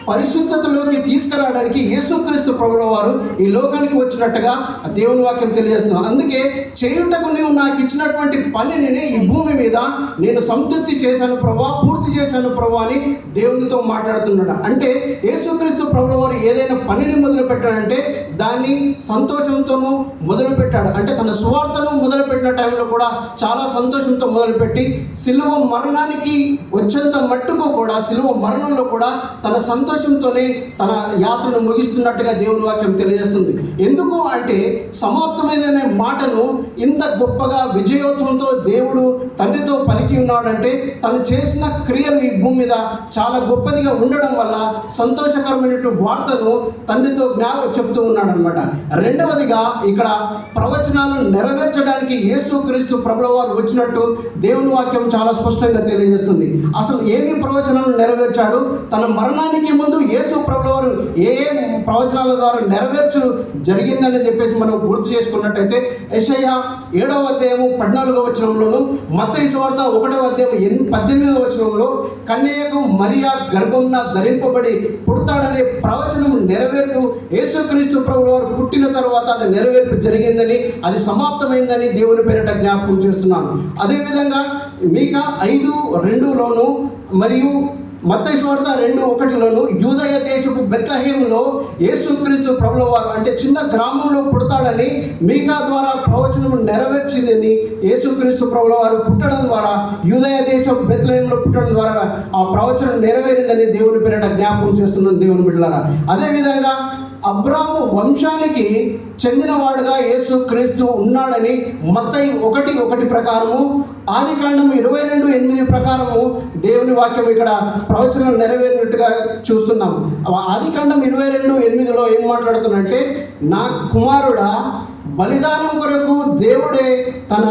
పరిశుద్ధతలోకి తీసుకురావడానికి యేసుక్రీస్తు ప్రభుల వారు ఈ లోకానికి వచ్చినట్టుగా దేవుని వాక్యం తెలియజేస్తుంది. అందుకే చేయుటకు నీవు నాకు ఇచ్చినటువంటి పనిని ఈ భూమి మీద నేను సంతృప్తి చేశాను ప్రభువా, పూర్తి చేశాను ప్రభువా అని దేవునితో మాట్లాడుతున్నాడు. అంటే యేసుక్రీస్తు ప్రభుల వారు ఏదైనా పనిని మొదలు పెట్టాడంటే దాన్ని సంతోషంతోనూ మొదలుపెట్టాడు. అంటే తన సువార్తను మొదలుపెట్టిన టైంలో కూడా చాలా సంతోషంతో మొదలుపెట్టి సిలువ మరణానికి వచ్చేంత మట్టుకు కూడా సిలువ మరణంలో కూడా తన సంతోషంతోనే తన యాత్రను ముగిస్తున్నట్టుగా దేవుని వాక్యం తెలియజేస్తుంది. ఎందుకు అంటే సమాప్తమైన మాటను ఇంత గొప్పగా విజయోత్సవంతో దేవుడు తండ్రితో పలికి ఉన్నాడంటే తను చేసిన క్రియలు ఈ భూమి మీద చాలా గొప్పదిగా ఉండడం వల్ల సంతోషకరమైన వార్తను తండ్రితో చెప్తూ ఉన్నాడు అనమాట. రెండవదిగా ఇక్కడ ప్రవచనాలను నెరవేర్చడానికి యేసుక్రీస్తు ప్రభుల వారు వచ్చినట్టు దేవుని వాక్యం చాలా స్పష్టంగా తెలియజేస్తుంది. అసలు ఏమి ప్రవచనాలు నెరవేర్చాడు? తన మరణానికి ముందు యేసు ప్రభుల వారు ఏ ప్రవచనాల ద్వారా నెరవేర్చు జరిగిందని చెప్పేసి మనం గుర్తు చేసుకున్నట్టయితే యెషయా 7వ అధ్యాయము 14వ వచనంలోను, మత్తయి సువార్త 1వ అధ్యాయం 18వ వచనంలో కన్యకు మరియా గర్భంన ధరింపబడి పుడతాడనే ప్రవచనం నెరవేర్పు యేసుక్రీస్తు ప్రభుల వారు పుట్టిన తర్వాత అది నెరవేర్పు జరిగిందని, అది సమాప్తమైందని దేవుని పేరిట జ్ఞాపకం చేస్తున్నాను. అదేవిధంగా మీకా 5:2లోను మరియు మత్తయి సువార్త 2:1లోను యూదయ దేశపు బెత్లెహేములో యేసుక్రీస్తు ప్రభుల వారు అంటే చిన్న గ్రామంలో పుడతాడని మీకా ద్వారా ప్రవచనం నెరవేర్చిందని, యేసుక్రీస్తు ప్రభుల వారు పుట్టడం ద్వారా యూదయ దేశం బెత్లెహేములో పుట్టడం ద్వారా ఆ ప్రవచనం నెరవేరిందని దేవుని పేరిట జ్ఞాపకం చేస్తున్నాను దేవుని బిడ్డలారా. అదేవిధంగా అబ్రాహాము వంశానికి చెందినవాడుగా యేసుక్రీస్తు ఉన్నాడని మత్తయి 1:1 ప్రకారము, ఆదికాండం 22:8 ప్రకారము దేవుని వాక్యం ఇక్కడ ప్రవచనం నెరవేరినట్టుగా చూస్తున్నాం. ఆదికాండం 22:8లో ఏం మాట్లాడుతున్నట్టే, నా కుమారుడా బలిదానం కొరకు దేవుడే తన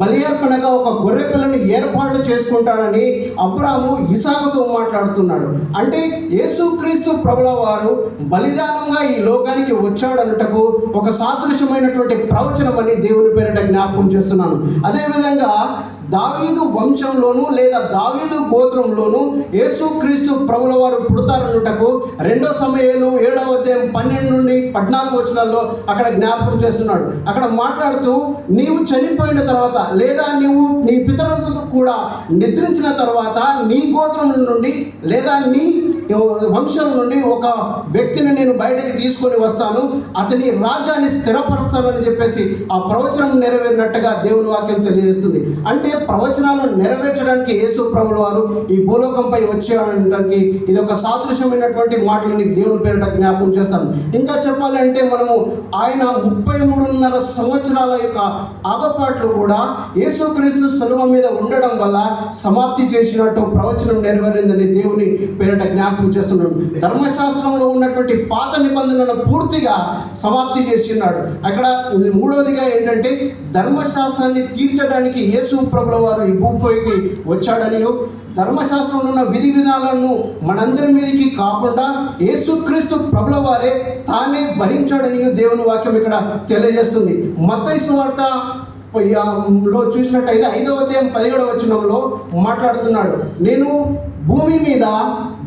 బలి అర్పణగా ఒక గొర్రె పిల్లను ఏర్పాటు చేసుకుంటాడని అబ్రాహాము ఇసాకుతో మాట్లాడుతున్నాడు. అంటే యేసుక్రీస్తు ప్రభుల వారు బలిదానంగా ఈ లోకానికి వచ్చాడన్నటకు ఒక సాదృశ్యమైనటువంటి ప్రవచనం అని దేవుని పేరిట జ్ఞాపకం చేస్తున్నాను. అదేవిధంగా దావీదు వంశంలోను లేదా దావీదు గోత్రంలోను యేసుక్రీస్తు ప్రభుల వారు పుడతారనుటకు 2 సమూయేలు 7వ అధ్యాయం 12 నుండి 14 వచనాల్లో అక్కడ జ్ఞాపకం చేస్తున్నాడు. అక్కడ మాట్లాడుతూ, నీవు చనిపోయిన తర్వాత లేదా నీవు నీ పితరులతో కూడా నిద్రించిన తర్వాత నీ గోత్రం నుండి లేదా నీ వంశం నుండి ఒక వ్యక్తిని నేను బయటకి తీసుకొని వస్తాను, అతని రాజ్యాన్ని స్థిరపరుస్తానని చెప్పేసి ఆ ప్రవచనం నెరవేరినట్టుగా దేవుని వాక్యం తెలియజేస్తుంది. అంటే ప్రవచనాలను నెరవేర్చడానికి యేసు ప్రభుల వారు ఈ భూలోకంపై వచ్చేయడానికి ఇది ఒక సాదృశ్యమైనటువంటి మాటలని దేవుని పేరిట జ్ఞాపకం చేస్తాను. ఇంకా చెప్పాలంటే మనము ఆయన 33.5 సంవత్సరాల యొక్క ఆగపాట్లు కూడా యేసుక్రీస్తు శిలువ మీద ఉండడం వల్ల సమాప్తి చేసినట్టు ప్రవచనం నెరవేరిందని దేవుని పేరిట జ్ఞాపకం చేస్తున్నాడు. ధర్మశాస్త్రంలో ఉన్నటువంటి పాత నిబంధనలను పూర్తిగా సమాప్తి చేసి ఉన్నాడు. అక్కడ మూడవదిగా ఏంటంటే ధర్మశాస్త్రాన్ని తీర్చడానికి యేసు ప్రభుల వారు ఈ భూమిపైకి వచ్చాడని, ధర్మశాస్త్రంలో ఉన్న విధి విధానాలను మనందరి మీదకి కాకుండా యేసుక్రీస్తు ప్రభుల వారే తానే భరించాడని దేవుని వాక్యం ఇక్కడ తెలియజేస్తుంది. మత్తయి సువార్త లో చూసినట్టయితే 5వ అధ్యాయం 17వ వచనంలో మాట్లాడుతున్నాడు, నేను భూమి మీద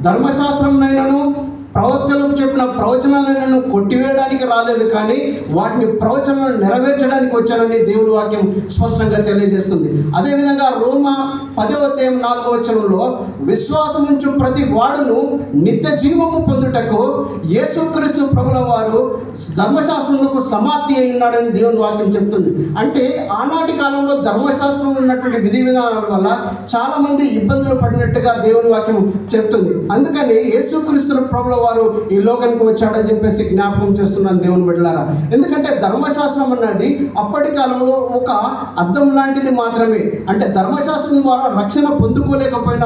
ధర్మశాస్త్రంనైనను ప్రవక్తలకు చెప్పిన ప్రవచనాలను కొట్టివేయడానికి రాలేదు, కానీ వాటిని ప్రవచనాలను నెరవేర్చడానికి వచ్చానని దేవుని వాక్యం స్పష్టంగా తెలియజేస్తుంది. అదేవిధంగా రోమా 10వ అధ్యాయం 4వ వచనంలో విశ్వాసం ఉంచు ప్రతి వాడును నిత్య జీవము పొందుటకు యేసుక్రీస్తు ప్రభుల వారు ధర్మశాస్త్రంలో సమాప్తి అయి ఉన్నాడని దేవుని వాక్యం చెప్తుంది. అంటే ఆనాటి కాలంలో ధర్మశాస్త్రంలో ఉన్నటువంటి విధి విధానాల వల్ల చాలా మంది ఇబ్బందులు పడినట్టుగా దేవుని వాక్యం చెప్తుంది. అందుకని యేసుక్రీస్తు ప్రభుల వారు ఈ లోకానికి వచ్చాడని చెప్పేసి జ్ఞాపకం చేస్తున్నాను దేవుని బిడ్డలారా. ఎందుకంటే ధర్మశాస్త్రం అన్నది అప్పటి కాలంలో ఒక అద్దం లాంటిది మాత్రమే. అంటే ధర్మశాస్త్రం ద్వారా రక్షణ పొందుకోలేకపోయిన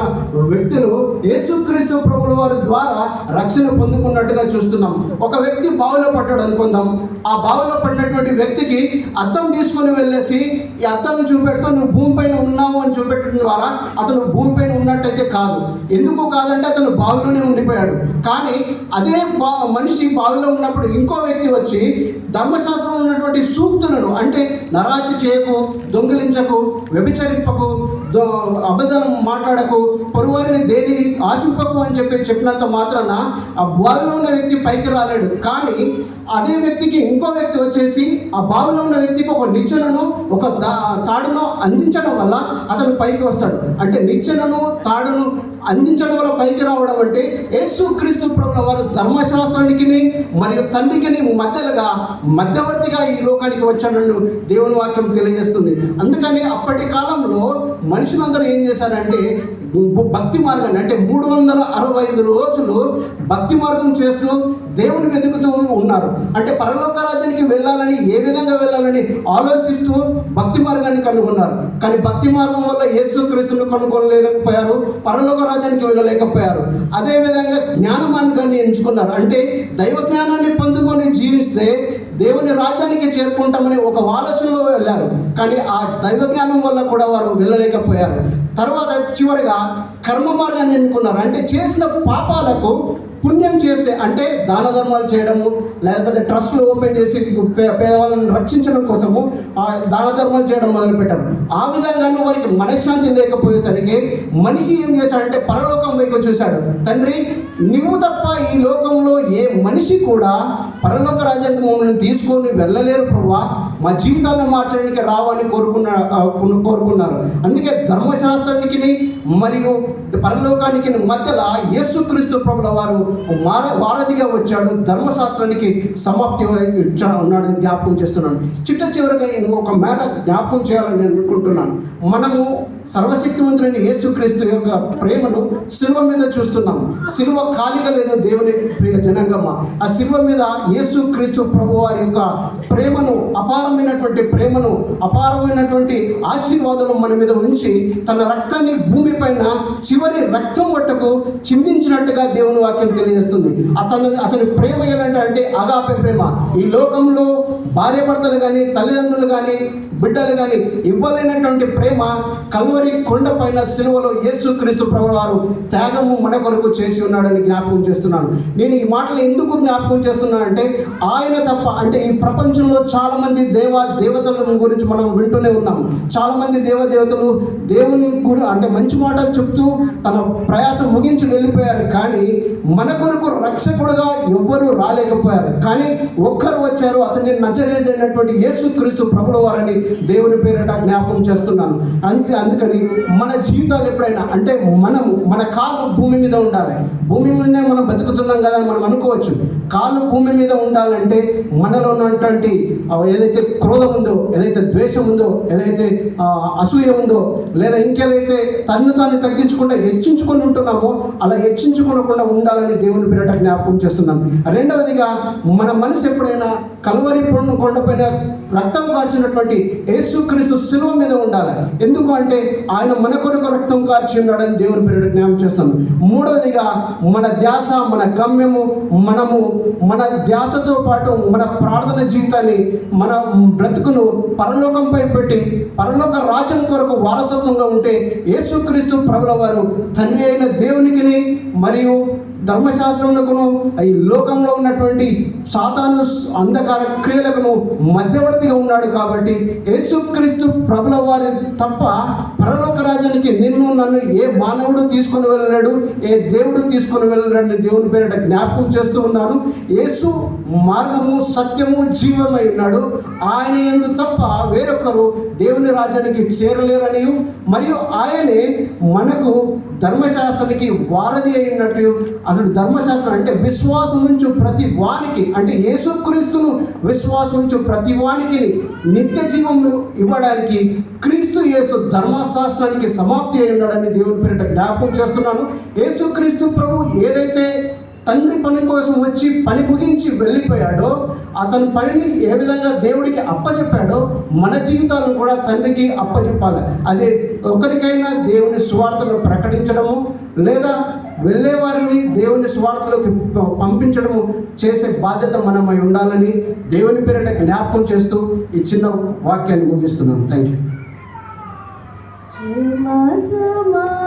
వ్యక్తులు యేసుక్రీస్తు ప్రభుల వారి ద్వారా రక్షణ పొందుకున్నట్టుగా చూస్తున్నాం. ఒక వ్యక్తి బావిలో పడ్డాడు అనుకుందాం, ఆ బావిలో పడినటువంటి వ్యక్తికి అద్దం తీసుకొని వెళ్ళేసి ఈ అద్దం చూపెడుతూ నువ్వు భూమిపైన ఉన్నావు అని చూపెట్టడం ద్వారా అతను భూమిపైన ఉన్నట్టయితే కాదు. ఎందుకు కాదంటే అతను బావిలోనే ఉండిపోయాడు. కానీ అదే మనిషి బావిలో ఉన్నప్పుడు ఇంకో వ్యక్తి వచ్చి ధర్మశాస్త్రంలో ఉన్నటువంటి సూక్తులను, అంటే నరాతి చేయకు, దొంగిలించకు, వ్యభిచరింపకు, అబద్ధం మాట్లాడకు, పొరుగువారిని దేని ఆశింపకు అని చెప్పినంత మాత్రాన ఆ బావిలో ఉన్న వ్యక్తి పైకి రాలేడు. కానీ అదే వ్యక్తికి ఇంకో వ్యక్తి వచ్చేసి ఆ బావిలో ఉన్న వ్యక్తికి ఒక నిచ్చెనను ఒక తాడును అందించడం వల్ల అతను పైకి వస్తాడు. అంటే నిచ్చెనను తాడును అందించడం వల్ల పైకి రావడం అంటే యేసుక్రీస్తు ప్రభుల వారు ధర్మశాస్త్రానికి మరియు తండ్రికి మధ్యవర్తిగా ఈ లోకానికి వచ్చాడని దేవుని వాక్యం తెలియజేస్తుంది. అందుకని అప్పటి కాలంలో మనుషులందరూ ఏం చేశారంటే భక్తి మార్గాన్ని అంటే 365 రోజులు భక్తి మార్గం చేస్తూ దేవుని వెతుకుతూ ఉన్నారు. అంటే పరలోక రాజ్యానికి వెళ్ళాలని, ఏ విధంగా వెళ్ళాలని ఆలోచిస్తూ భక్తి మార్గాన్ని కనుగొన్నారు. కానీ భక్తి మార్గం వల్ల యేసుక్రీస్తును కనుగొనలేకపోయారు, పరలోక రాజ్యానికి వెళ్ళలేకపోయారు. అదేవిధంగా జ్ఞాన మార్గాన్ని ఎంచుకున్నారు. అంటే దైవ జ్ఞానాన్ని పొందుకొని జీవిస్తే దేవుని రాజ్యానికి చేరుకుంటామని ఒక ఆలోచనలో వెళ్ళారు. కానీ ఆ దైవ జ్ఞానం వల్ల కూడా వారు వెళ్ళలేకపోయారు. తర్వాత చివరిగా కర్మ మార్గాన్ని ఎన్నుకున్నారు. అంటే చేసిన పాపాలకు పుణ్యం చేస్తే, అంటే దాన ధర్మాలు చేయడము, లేకపోతే ట్రస్ట్లు ఓపెన్ చేసి పేదవాళ్ళని రక్షించడం కోసము దాన ధర్మాలు చేయడం మొదలుపెట్టారు. ఆ విధంగానే వారికి మనశ్శాంతి లేకపోయేసరికి మనిషి ఏం చేశాడంటే పరలోకం వైపు చూశాడు. తండ్రి, నువ్వు తప్ప ఈ లోకంలో ఏ మనిషి కూడా పరలోక రాజ్యానికి మమ్మల్ని తీసుకొని వెళ్ళలేరు ప్రభువా, మా జీవితాలను మార్చడానికి రావని కోరుకున్నారు. అందుకే ధర్మశాస్త్రానికి మరియు పరలోకానికి మధ్యలో యేసుక్రీస్తు ప్రభుల వారు వారధిగా వచ్చాడు, ధర్మశాస్త్రానికి సమాప్తి ఉన్నాడని జ్ఞాపకం చేస్తున్నాను. చివరిగా ఒక మాట జ్ఞాపకం చేయాలని నేను అనుకుంటున్నాను. మనము సర్వశక్తివంతుడైన యేసుక్రీస్తు యొక్క ప్రేమను శిలువ మీద చూస్తున్నాము. శిలువ ఖాళీగా లేదు దేవుని ప్రియ జనాంగమా. ఆ శిలువ మీద యేసుక్రీస్తు ప్రభు వారి యొక్క ప్రేమను, అపారమైనటువంటి ప్రేమను, అపారమైనటువంటి ఆశీర్వాదాలు మన మీద ఉంచి తన రక్తాన్ని భూమి పైన చివరి రక్తం వట్టుకు చిందించినట్టుగా దేవుని వాక్యం తెలియజేస్తుంది. అతని ప్రేమ ఏంటంటే అగాపే ప్రేమ. ఈ లోకంలో భార్యాభర్తలు కానీ, తల్లిదండ్రులు కానీ, బిడ్డలు కానీ ఇవ్వలేనటువంటి ప్రేమ కల్వరి కొండ పైన సిలువలో యేసుక్రీస్తు ప్రభువు వారు త్యాగము మన కొరకు చేసి ఉన్నాడని జ్ఞాపకం చేస్తున్నాను. నేను ఈ మాటలు ఎందుకు జ్ఞాపకం చేస్తున్నాను అంటే ఆయన తప్ప, అంటే ఈ ప్రపంచంలో చాలామంది దేవతల గురించి మనం వింటూనే ఉన్నాం. చాలామంది దేవతలు దేవుని అంటే మంచి మాటలు చెప్తూ తన ప్రయాసం ముగించి వెళ్ళిపోయారు. కానీ మన కొరకు రక్షకుడుగా ఎవ్వరూ రాలేకపోయారు. కానీ ఒక్కరు వచ్చారు, అతన్ని నజరేయుడైనటువంటి యేసుక్రీస్తు ప్రభువు వారని దేవుని పేరిట జ్ఞాపకం చేస్తున్నాను. అందుకని మన జీవితాలు ఎప్పుడైనా అంటే మన కాలు భూమి మీద ఉండాలి. భూమి మీదనే మనం బతుకుతున్నాం కదా అని మనం అనుకోవచ్చు. కాలు భూమి మీద ఉండాలంటే మనలో ఉన్నటువంటి ఏదైతే క్రోధం ఉందో, ఏదైతే ద్వేషం ఉందో, ఏదైతే అసూయ ఉందో, లేదా ఇంకేదైతే తన్ను తాను తగ్గించకుండా హెచ్చించుకొని ఉంటున్నామో అలా హెచ్చించుకోకుండా ఉండాలని దేవుని పేరిట జ్ఞాపకం చేస్తున్నాం. రెండవదిగా మన మనసు ఎప్పుడైనా కల్వరి కొండపైన రక్తం కార్చినటువంటి యేసుక్రీస్తు శిలువ మీద ఉండాలి. ఎందుకు అంటే ఆయన మన కొరకు రక్తం కార్చి ఉన్నాడని దేవుని పేరిట జ్ఞాపకం చేస్తాం. మూడవదిగా మన ధ్యాస, మన గమ్యము, మన ధ్యాసతో పాటు మన ప్రార్థన జీవితాన్ని, మన బ్రతుకును పరలోకంపై పెట్టి పరలోక రాజ్యం కొరకు వారసత్వంగా ఉంటే యేసుక్రీస్తు ప్రభుల వారు తండ్రి అయిన దేవునికి మరియు ధర్మశాస్త్రమునకును ఈ లోకంలో ఉన్నటువంటి సాతాను అంధకార క్రియలకు మధ్యవర్తిగా ఉన్నాడు. కాబట్టి యేసుక్రీస్తు ప్రభుల వారి తప్ప పరలోక రాజ్యానికి నన్ను ఏ మానవుడు తీసుకొని వెళ్ళలేడు, ఏ దేవుడు తీసుకొని వెళ్ళలేడని దేవుని పేరిట జ్ఞాపకం చేస్తూ ఉన్నాను. యేసు మార్గము, సత్యము, జీవమై ఉన్నాడు. ఆయన యందు తప్ప వేరొకరు దేవుని రాజ్యానికి చేరలేరని మరియు ఆయనే మనకు ధర్మశాస్త్రానికి వారధి అయినట్టు. అసలు ధర్మశాస్త్రం అంటే విశ్వాసం ఉంచు ప్రతి వానికి, అంటే యేసుక్రీస్తును విశ్వాసం ఉంచు ప్రతి వానికి నిత్య జీవం ఇవ్వడానికి క్రీస్తు యేసు ధర్మశాస్త్రానికి సమాప్తి అయి ఉన్నాడని దేవుని పేరిట జ్ఞాపకం చేస్తున్నాను. యేసుక్రీస్తు ప్రభు ఏదైతే తండ్రి పని కోసం వచ్చి పని ముగించి వెళ్ళిపోయాడో, అతని పనిని ఏ విధంగా దేవుడికి అప్పచెప్పాడో మన జీవితాలను కూడా తండ్రికి అప్పచెప్పాలి. అదే ఒకరికైనా దేవుని సువార్తను ప్రకటించడము లేదా వెళ్ళే వారిని దేవుని సువార్తలోకి పంపించడము చేసే బాధ్యత మనమై ఉండాలని దేవుని పేరిట జ్ఞాపకం చేస్తూ ఈ చిన్న వాక్యాన్ని ముగిస్తున్నాను. Thank you.